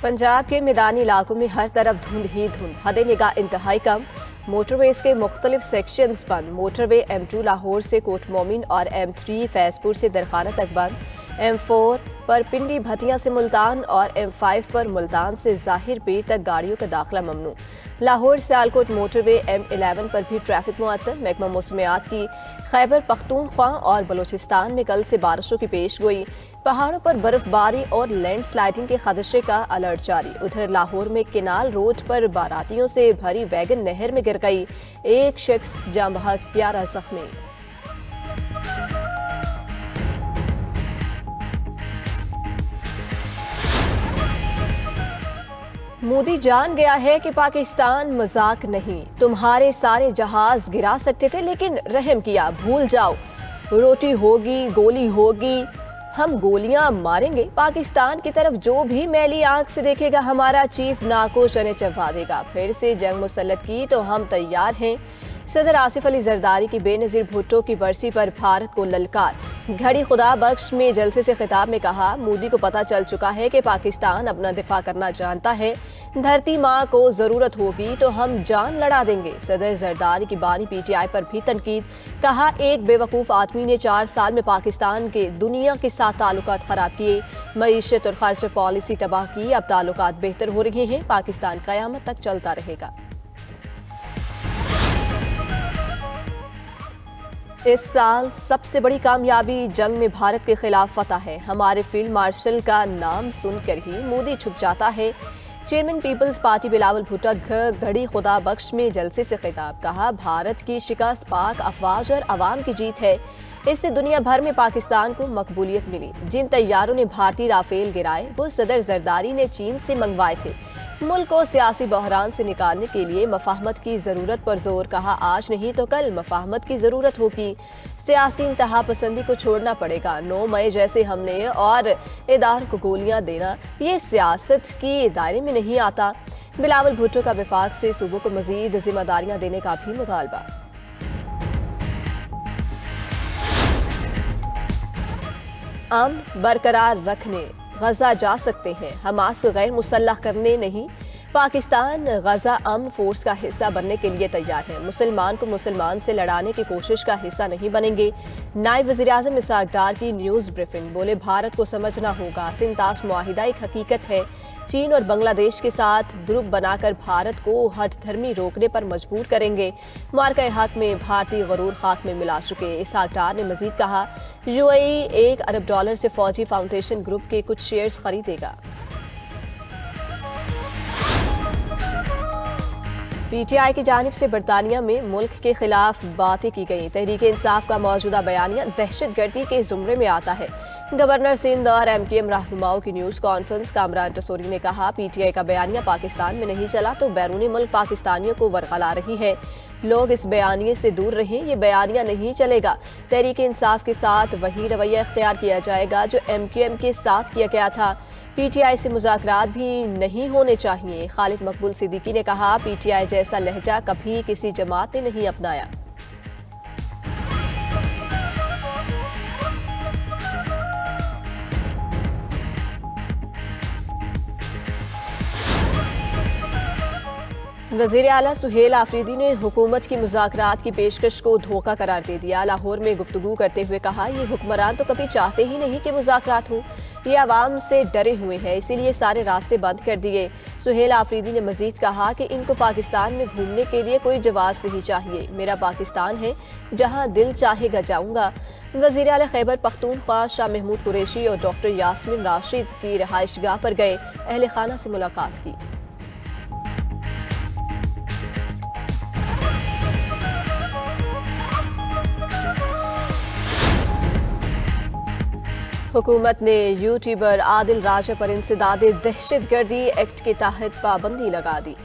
पंजाब के मैदानी इलाकों में हर तरफ धुंध ही धुंध, हदें निगाह इंतहाई कम। मोटरवेज के मुख्तलिफ सेक्शंस बंद। मोटरवे M2 लाहौर से कोट मोमिन और M3 फैजपुर से दरखाना तक बंद। M4 पर पिंडी भटिया से मुल्तान और M5 पर मुल्तान से जाहिर पीर तक गाड़ियों का दाखिला ममनू। लाहौर सियालकोट मोटरवे M11 पर भी ट्रैफिक मुअत्तल। महकमा मौसमियात की खैबर पख्तूनख्वा और बलूचिस्तान में कल से बारिशों की पेश गोई। पहाड़ों पर बर्फबारी और लैंडस्लाइडिंग के खदशे का अलर्ट जारी। उधर लाहौर में केनाल रोड पर बारातियों से भरी वैगन नहर में गिर गई। एक शख्स जान बहक, 11 जख्मी। मोदी जान गया है कि पाकिस्तान मजाक नहीं। तुम्हारे सारे जहाज गिरा सकते थे लेकिन रहम किया। भूल जाओ, रोटी होगी, गोली होगी, हम गोलियां मारेंगे। पाकिस्तान की तरफ जो भी मैली आंख से देखेगा हमारा चीफ नाको शने चबा देगा। फिर से जंग मुसल्लत की तो हम तैयार हैं। सदर आसिफ अली जरदारी की बेनजीर भुट्टो की बरसी पर भारत को ललकार। घड़ी खुदा बख्श में जलसे से खिताब में कहा, मोदी को पता चल चुका है कि पाकिस्तान अपना दिफा करना जानता है। धरती माँ को जरूरत होगी तो हम जान लड़ा देंगे। सदर जरदारी की बानी PTI पर भी तनकीद। कहा, एक बेवकूफ़ आदमी ने 4 साल में पाकिस्तान के दुनिया के साथ ताल्लुकात खराब किए, मईशत और खर्च पॉलिसी तबाह की। अब ताल्लुकात बेहतर हो रहे हैं। पाकिस्तान क़यामत तक चलता रहेगा। इस साल सबसे बड़ी कामयाबी जंग में भारत के खिलाफ फतह है। हमारे फील्ड मार्शल का नाम सुनकर ही मोदी छुप जाता है। चेयरमैन पीपल्स पार्टी बिलावल भुट्टो घड़ी खुदा बख्श में जलसे से खिताब। कहा, भारत की शिकस्त पाक अफवाज और अवाम की जीत है। इससे दुनिया भर में पाकिस्तान को मकबूलियत मिली। जिन तैयारों ने भारतीय राफेल गिराए वो सदर जरदारी ने चीन से मंगवाए थे। मुल्क को सियासी बहरान से निकालने के लिए मफाहमत की जरूरत पर जोर। कहा, आज नहीं तो कल मफाहमत की जरूरत होगी। सियासी इंतहा पसंदी को छोड़ना पड़ेगा। 9 मई जैसे हमले और इदारों को गोलियां देना ये सियासत के दायरे में नहीं आता। बिलावल भुट्टो का विफाक से सूबों को मजीद जिम्मेदारियां देने का भी मुतालबा। अमन बरकरार रखने गजा जा सकते हैं, हमास को गैर मुसल्लह करने नहीं। पाकिस्तान गजा अमन फोर्स का हिस्सा बनने के लिए तैयार है। मुसलमान को मुसलमान से लड़ाने की कोशिश का हिस्सा नहीं बनेंगे। नायब वज़ीर-ए-आज़म इसहाक डार की न्यूज़ ब्रीफिंग। बोले, भारत को समझना होगा सिंतास मुआहिदा एक हकीकत है। चीन और बांग्लादेश के साथ ग्रुप बनाकर भारत को हठधर्मी रोकने पर मजबूर करेंगे। मार्का हक में भारतीय गरूर खाक में मिला चुके। इसहाक डार ने मजीद कहा, UAE $1 अरब से फौजी फाउंडेशन ग्रुप के कुछ शेयर्स खरीदेगा। PTI की जानिब से बरतानिया में मुल्क के खिलाफ बातें की गई। तहरीक इंसाफ का मौजूदा बयानिया दहशतगर्दी के जुमरे में आता है। गवर्नर सिंध और MKM रहनुमाओं की न्यूज़ कॉन्फ्रेंस। कामरान टसोरी ने कहा, PTI का बयानिया पाकिस्तान में नहीं चला तो बैरूनी मुल्क पाकिस्तानियों को वरगला रही है। लोग इस बयानिए से दूर रहें, ये बयानिया नहीं चलेगा। तहरीक इंसाफ के साथ वही रवैया इख्तियार किया जाएगा जो MKM के साथ किया गया था। PTI से मुज़ाकरात भी नहीं होने चाहिए। खालिद मकबूल सिद्दीकी ने कहा, PTI जैसा लहजा कभी किसी जमात ने नहीं अपनाया। वज़ीर आला सुहेल आफरीदी ने हुकूमत की मुज़ाकरात की पेशकश को धोखा करार दे दिया। लाहौर में गुफ्तगू करते हुए कहा, ये हुक्मरान तो कभी चाहते ही नहीं कि मुज़ाकरात हो। ये आवाम से डरे हुए हैं, इसीलिए सारे रास्ते बंद कर दिए। सुहेल आफरीदी ने मजीद कहा कि इनको पाकिस्तान में घूमने के लिए कोई जवाज़ नहीं चाहिए। मेरा पाकिस्तान है, जहाँ दिल चाहेगा जाऊँगा। वज़ीर आला खैबर पख्तूनख्वा शाह महमूद कुरैशी और डॉक्टर यास्मीन राशिद की रहायशगाह पर गए। अहल खाना से मुलाकात की। हुकूमत ने यूट्यूबर आदिल राजा पर इंसदादे दहशतगर्दी एक्ट के तहत पाबंदी लगा दी।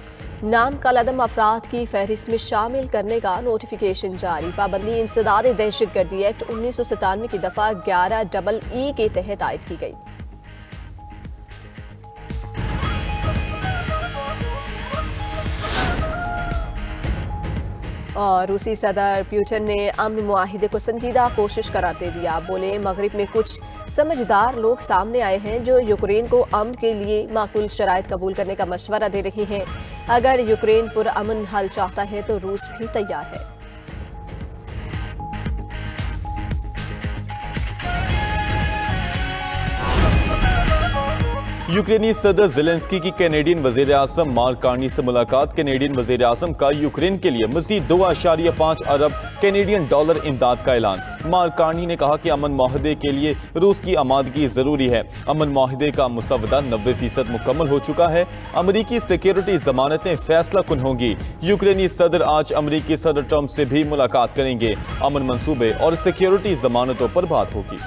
नाम कलअदम अफराद की फहरिस्त में शामिल करने का नोटिफिकेशन जारी। पाबंदी इंसदादे दहशतगर्दी एक्ट 1997 की दफ़ा 11EE के तहत आयद की गई। और रूसी सदर पुतिन ने अमन मुआहिदे को संजीदा कोशिश करार दे दिया। बोले मगरिब में कुछ समझदार लोग सामने आए हैं जो यूक्रेन को अमन के लिए माकूल शराइत कबूल करने का मशवरा दे रही हैं। अगर यूक्रेन पुरअमन हल चाहता है तो रूस भी तैयार है। यूक्रेनी सदर ज़ेलेंस्की की कैनेडियन वज़ीर आज़म मार्क कार्नी से मुलाकात। कैनेडियन वज़ीर आज़म का यूक्रेन के लिए मज़ीद 2.5 अरब कैनेडियन डॉलर इमदाद का ऐलान। मार्क कार्नी ने कहा कि अमन माहदे के लिए रूस की आमादगी ज़रूरी है। अमन माहदे का मुसवदा 90% मुकम्मल हो चुका है। अमरीकी सिक्योरिटी ज़मानतें फैसला कुन होंगी। यूक्रेनी सदर आज अमरीकी सदर ट्रंप से भी मुलाकात करेंगे। अमन मंसूबे और सिक्योरिटी ज़मानतों पर बात होगी।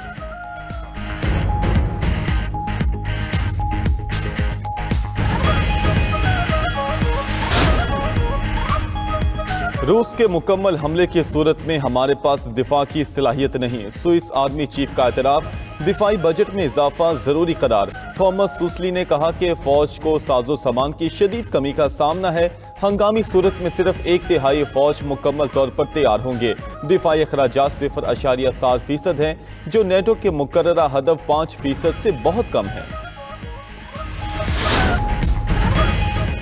रूस के मुकम्मल हमले की सूरत में हमारे पास दिफा की सलाहियत नहीं। स्विस आर्मी चीफ का एतराफ़। दिफाई बजट में इजाफा जरूरी करार। थॉमस सुसली ने कहा कि फौज को साजो सामान की शदीद कमी का सामना है। हंगामी सूरत में सिर्फ 1/3 फौज मुकम्मल तौर पर तैयार होंगे। दिफाई अखराजात 0.7% हैं जो नेटो के मुकर्ररा हदफ 5% से बहुत कम है।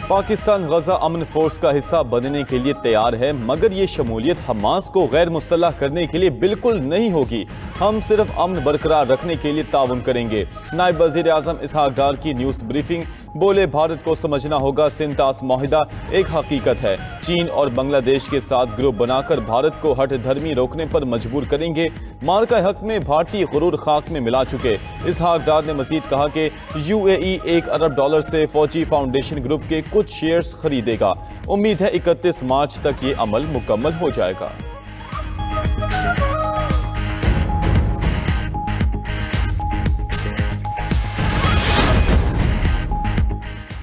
पाकिस्तान गजा अमन फोर्स का हिस्सा बनने के लिए तैयार है, मगर ये शमूलियत हमास को गैर मुसल्लह करने के लिए बिल्कुल नहीं होगी। हम सिर्फ अमन बरकरार रखने के लिए ताउन करेंगे। नायब वज़ीर आज़म इसहाक डार की न्यूज़ ब्रीफिंग। बोले भारत को समझना होगा सिंतास माहिदा एक हकीकत है। चीन और बांग्लादेश के साथ ग्रुप बनाकर भारत को हट धर्मी रोकने पर मजबूर करेंगे। मार्का हक में भारतीय गुरूर खाक में मिला चुके। इसहाक डार ने मजीद कहा कि UAE $1 अरब से फौजी फाउंडेशन ग्रुप के कुछ शेयर्स खरीदेगा। उम्मीद है 31 मार्च तक ये अमल मुकम्मल हो जाएगा।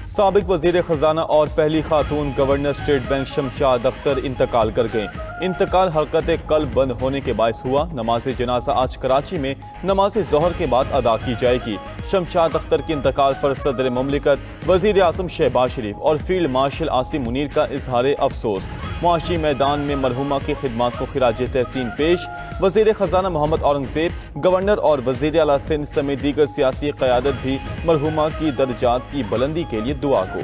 साबिक वज़ीर ख़जाना और पहली खातून governor state bank Shamshad Akhtar इंतकाल कर गए। इंतकाल हरकत कल्ब बंद होने के बायस हुआ। नमाज जनाजा आज कराची में नमाज ज़ोहर के बाद अदा की जाएगी। शमशाद अख्तर के इंतकाल पर सदर मुमलिकत वज़ीर आज़म शहबाज शरीफ और फील्ड मार्शल आसिम मुनीर का इजहार अफसोस। मुआशी मैदान में मरहुमा की खिदमात को खिराज तहसीन पेश। वज़ीर ख़जाना मोहम्मद औरंगज़ेब, गवर्नर और वज़ीर आला सिंध समेत दीगर सियासी क़यादत भी मरहुमा की दर्जात की बुलंदी के लिए दुआ को।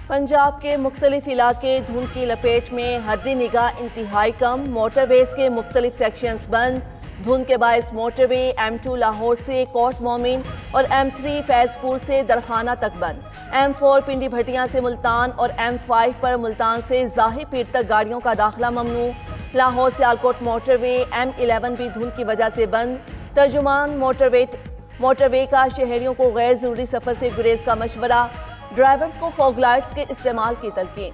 पंजाब के मुख्तलिफ इलाके धुंध की लपेट में, हद्दी निगाह इंतहाई कम। मोटरवेज के मुख्तलिफ सेक्शंस बंद। धुंध के बायस मोटरवे M2 लाहौर से कोट मोमिन और M3 फैजपुर से दरखाना तक बंद। M4 पिंडी भटियां से मुल्तान और M5 पर मुल्तान से जाहिर पीर तक गाड़ियों का दाखिला ममनू। लाहौर से आलकोट मोटरवे M11 भी धुंध की वजह से बंद। तर्जुमान मोटरवे का शहरियों को गैर जरूरी सफर से गुरेज का मशवरा। ड्राइवर्स को फॉग लाइट्स के इस्तेमाल की तलकीन।